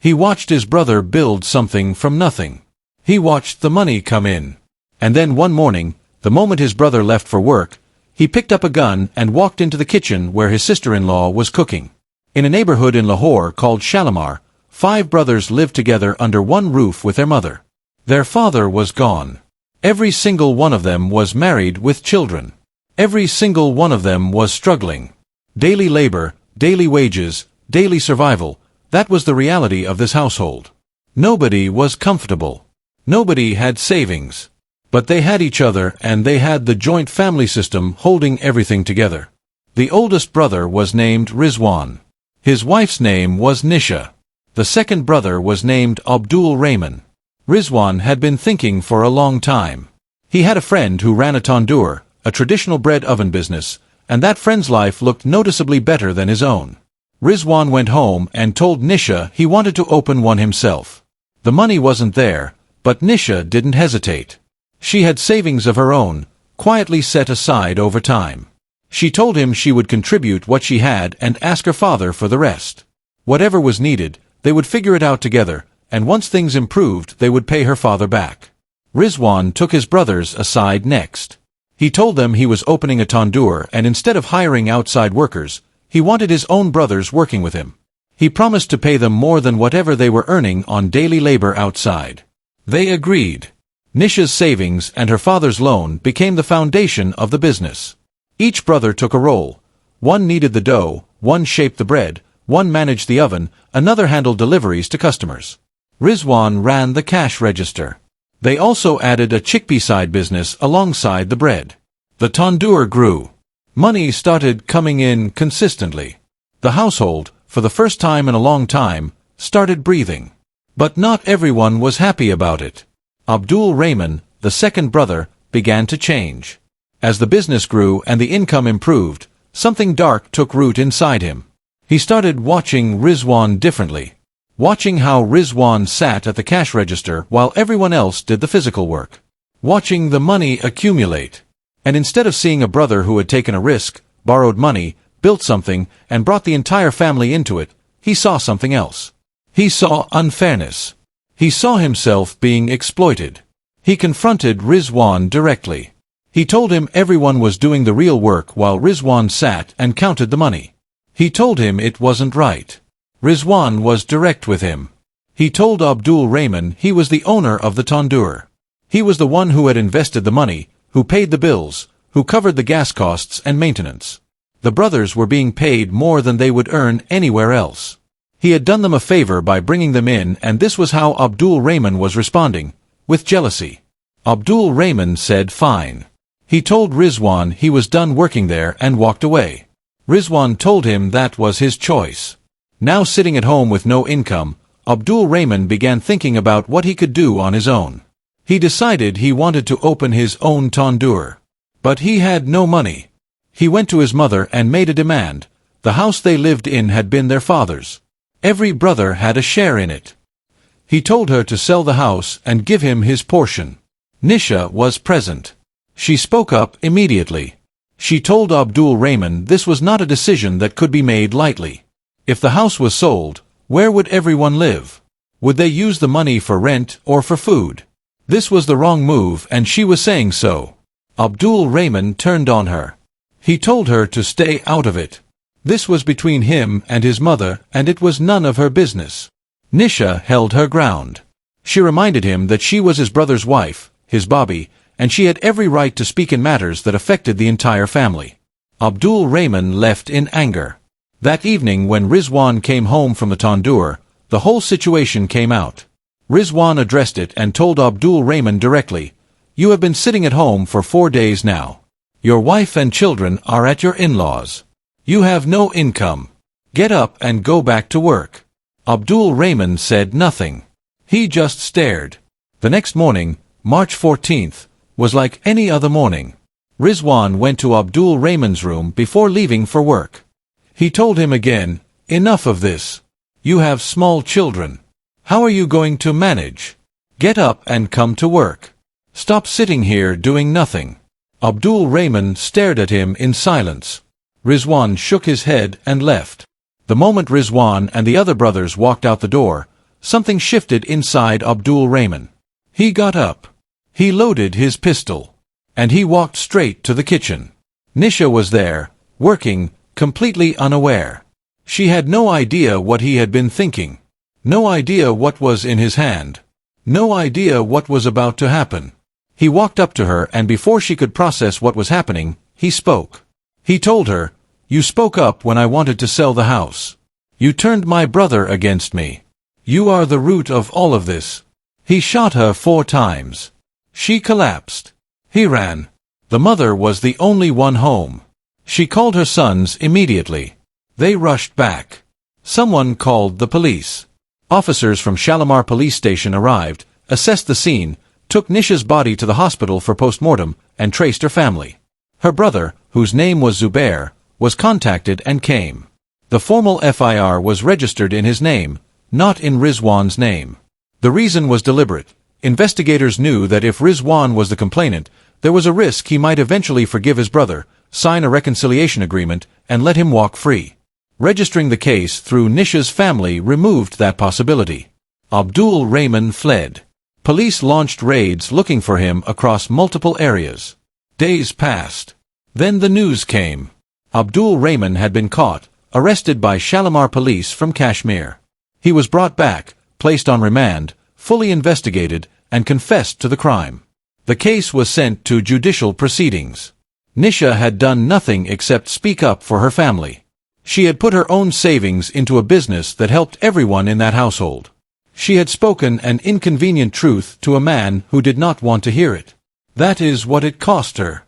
He watched his brother build something from nothing. He watched the money come in. And then one morning, the moment his brother left for work, he picked up a gun and walked into the kitchen where his sister-in-law was cooking. In a neighborhood in Lahore called Shalimar, 5 brothers lived together under one roof with their mother. Their father was gone. Every single one of them was married with children. Every single one of them was struggling. Daily labor, daily wages, daily survival, that was the reality of this household. Nobody was comfortable. Nobody had savings. But they had each other, and they had the joint family system holding everything together. The oldest brother was named Rizwan. His wife's name was Nisha. The second brother was named Abdul Rahman. Rizwan had been thinking for a long time. He had a friend who ran a tandoor, a traditional bread oven business, and that friend's life looked noticeably better than his own. Rizwan went home and told Nisha he wanted to open one himself. The money wasn't there, but Nisha didn't hesitate. She had savings of her own, quietly set aside over time. She told him she would contribute what she had and ask her father for the rest. Whatever was needed, they would figure it out together, and once things improved they would pay her father back. Rizwan took his brothers aside next. He told them he was opening a tandoor, and instead of hiring outside workers, he wanted his own brothers working with him. He promised to pay them more than whatever they were earning on daily labor outside. They agreed. Nisha's savings and her father's loan became the foundation of the business. Each brother took a role. One kneaded the dough, one shaped the bread, one managed the oven, another handled deliveries to customers. Rizwan ran the cash register. They also added a chickpea side business alongside the bread. The tandoor grew. Money started coming in consistently. The household, for the first time in a long time, started breathing. But not everyone was happy about it. Abdul Rahman, the second brother, began to change. As the business grew and the income improved, something dark took root inside him. He started watching Rizwan differently. Watching how Rizwan sat at the cash register while everyone else did the physical work. Watching the money accumulate. And instead of seeing a brother who had taken a risk, borrowed money, built something, and brought the entire family into it, he saw something else. He saw unfairness. He saw himself being exploited. He confronted Rizwan directly. He told him everyone was doing the real work while Rizwan sat and counted the money. He told him it wasn't right. Rizwan was direct with him. He told Abdul Rahman he was the owner of the tandoor. He was the one who had invested the money, who paid the bills, who covered the gas costs and maintenance. The brothers were being paid more than they would earn anywhere else. He had done them a favor by bringing them in, and this was how Abdul Rahman was responding, with jealousy. Abdul Rahman said fine. He told Rizwan he was done working there and walked away. Rizwan told him that was his choice. Now sitting at home with no income, Abdul Rahman began thinking about what he could do on his own. He decided he wanted to open his own tandoor. But he had no money. He went to his mother and made a demand. The house they lived in had been their father's. Every brother had a share in it. He told her to sell the house and give him his portion. Nisha was present. She spoke up immediately. She told Abdul Rahman this was not a decision that could be made lightly. If the house was sold, where would everyone live? Would they use the money for rent or for food? This was the wrong move, and she was saying so. Abdul Rahman turned on her. He told her to stay out of it. This was between him and his mother, and it was none of her business. Nisha held her ground. She reminded him that she was his brother's wife, his Bobby, and she had every right to speak in matters that affected the entire family. Abdul Rahman left in anger. That evening when Rizwan came home from the tandoor, the whole situation came out. Rizwan addressed it and told Abdul Rahman directly, "You have been sitting at home for 4 days now. Your wife and children are at your in-laws. You have no income. Get up and go back to work." Abdul Rahman said nothing. He just stared. The next morning, March 14th, was like any other morning. Rizwan went to Abdul Rahman's room before leaving for work. He told him again, "Enough of this. You have small children. How are you going to manage? Get up and come to work. Stop sitting here doing nothing." Abdul Rahman stared at him in silence. Rizwan shook his head and left. The moment Rizwan and the other brothers walked out the door, something shifted inside Abdul Rahman. He got up. He loaded his pistol. And he walked straight to the kitchen. Nisha was there, working, completely unaware. She had no idea what he had been thinking. No idea what was in his hand. No idea what was about to happen. He walked up to her, and before she could process what was happening, he spoke. He told her, "You spoke up when I wanted to sell the house. You turned my brother against me. You are the root of all of this." He shot her 4 times. She collapsed. He ran. The mother was the only one home. She called her sons immediately. They rushed back. Someone called the police. Officers from Shalimar police station arrived, assessed the scene, took Nisha's body to the hospital for post-mortem, and traced her family. Her brother, whose name was Zubair, was contacted and came. The formal FIR was registered in his name, not in Rizwan's name. The reason was deliberate. Investigators knew that if Rizwan was the complainant, there was a risk he might eventually forgive his brother, sign a reconciliation agreement, and let him walk free. Registering the case through Nisha's family removed that possibility. Abdul Rahman fled. Police launched raids looking for him across multiple areas. Days passed. Then the news came. Abdul Rahman had been caught, arrested by Shalimar police from Kashmir. He was brought back, placed on remand, fully investigated, and confessed to the crime. The case was sent to judicial proceedings. Nisha had done nothing except speak up for her family. She had put her own savings into a business that helped everyone in that household. She had spoken an inconvenient truth to a man who did not want to hear it. That is what it cost her.